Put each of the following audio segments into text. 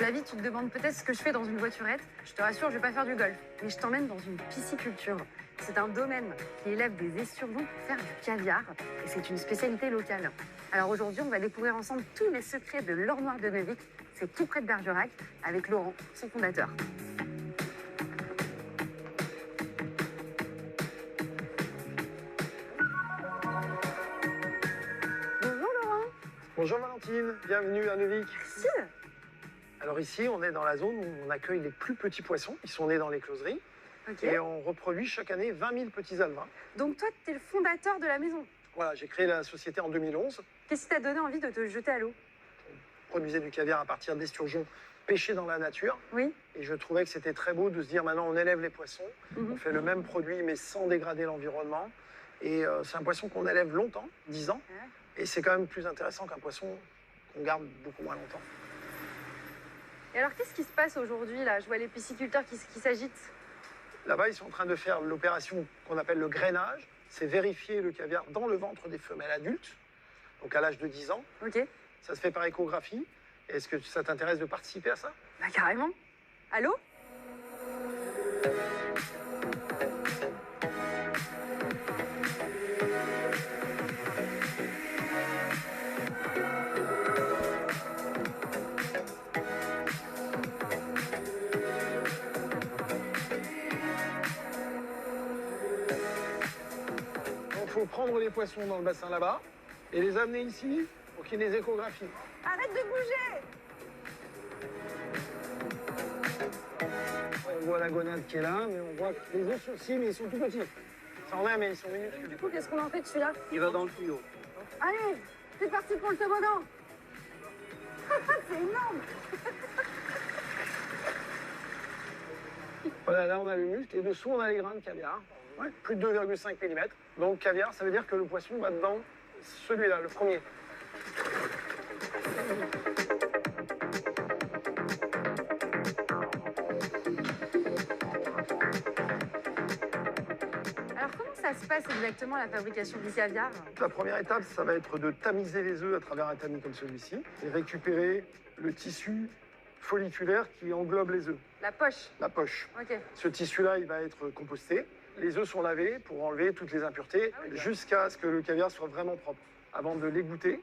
Flavie, tu te demandes peut-être ce que je fais dans une voiturette. Je te rassure, je vais pas faire du golf, mais je t'emmène dans une pisciculture. C'est un domaine qui élève des esturgeons pour faire du caviar et c'est une spécialité locale. Alors aujourd'hui, on va découvrir ensemble tous les secrets de l'or noir de Neuvic. C'est tout près de Bergerac avec Laurent, son fondateur. Bonjour Laurent. Bonjour Valentine, bienvenue à Neuvic. Merci. Alors ici, on est dans la zone où on accueille les plus petits poissons. Ils sont nés dans les closeries. Ok. Et on reproduit chaque année 20 000 petits alevins. Donc toi, tu es le fondateur de la maison. Voilà, j'ai créé la société en 2011. Qu'est-ce qui t'a donné envie de te jeter à l'eau? On produisait du caviar à partir d'esturgeons pêchés dans la nature. Oui. Et je trouvais que c'était très beau de se dire maintenant on élève les poissons. On fait le même produit mais sans dégrader l'environnement. Et c'est un poisson qu'on élève longtemps, 10 ans. Ouais. Et c'est quand même plus intéressant qu'un poisson qu'on garde beaucoup moins longtemps. Et alors, qu'est-ce qui se passe aujourd'hui là? Je vois les pisciculteurs qui s'agitent. Là-bas, ils sont en train de faire l'opération qu'on appelle le grainage. C'est vérifier le caviar dans le ventre des femelles adultes, donc à l'âge de 10 ans. Ok. Ça se fait par échographie. Est-ce que ça t'intéresse de participer à ça? Bah carrément. Allô? Il faut prendre les poissons dans le bassin là-bas et les amener ici pour qu'il y ait des échographies. Arrête de bouger! On voit la gonade qui est là, mais on voit que les œufs sont ici, mais ils sont tout petits. Ça en est, mais ils sont Du minuscules. coup, qu'est-ce qu'on en fait de celui-là? Il va dans le tuyau. Allez, c'est parti pour le toboggan! C'est énorme! Voilà, là on a le muscle et dessous on a les grains de caviar. Ouais, plus de 2,5 mm. Donc caviar, ça veut dire que le poisson va dans celui-là, le premier. Alors, comment ça se passe exactement la fabrication du caviar? La première étape, ça va être de tamiser les œufs à travers un tamis comme celui-ci et récupérer le tissu folliculaire qui englobe les œufs, La poche. la poche. Ok. Ce tissu-là, il va être composté. Les œufs sont lavés pour enlever toutes les impuretés jusqu'à ce que le caviar soit vraiment propre, avant de l'égoutter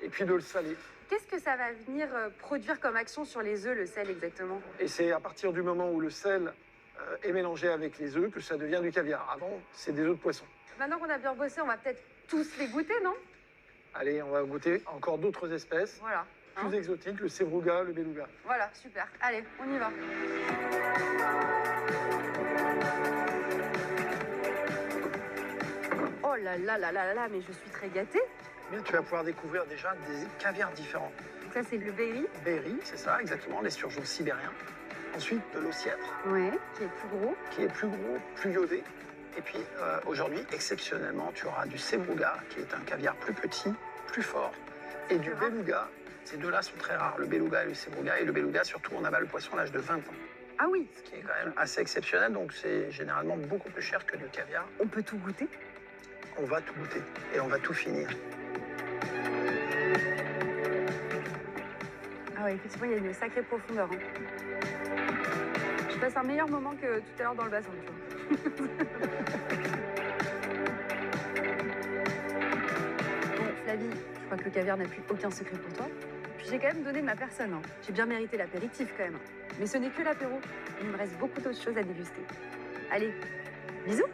et puis de le saler. Qu'est-ce que ça va venir produire comme action sur les œufs, le sel exactement? Et c'est à partir du moment où le sel est mélangé avec les œufs que ça devient du caviar. Avant, c'est des œufs de poisson. Maintenant qu'on a bien bossé, on va peut-être tous les goûter, non? Allez, on va goûter encore d'autres espèces Voilà. plus Hein, exotiques, le sevruga, le beluga. voilà, super. Allez, on y va. Oh là là là là là là, mais je suis très gâtée. Bien, tu vas pouvoir découvrir déjà des caviars différents. Donc ça, c'est le berry. Berry, c'est ça, exactement, l'esturgeon sibérien. Ensuite, de l'ossiètre, Ouais. Qui est plus gros. qui est plus gros, plus iodé. Et puis, aujourd'hui, exceptionnellement, tu auras du sevruga, qui est un caviar plus petit, plus fort. Et du plus rare. beluga. Ces deux-là sont très rares, le beluga et le sevruga. Et le beluga, surtout, on abat le poisson à l'âge de 20 ans. Ah oui. Ce qui est quand même assez exceptionnel, donc c'est généralement beaucoup plus cher que du caviar. On peut tout goûter. On va tout goûter et on va tout finir. Ah ouais, effectivement, il y a une sacrée profondeur. Hein. Je passe un meilleur moment que tout à l'heure dans le bassin, tu vois. Bon, Flavie, je crois que le caviar n'a plus aucun secret pour toi. Puis j'ai quand même donné de ma personne. Hein. J'ai bien mérité l'apéritif quand même. Mais ce n'est que l'apéro. Il me reste beaucoup d'autres choses à déguster. Allez, bisous!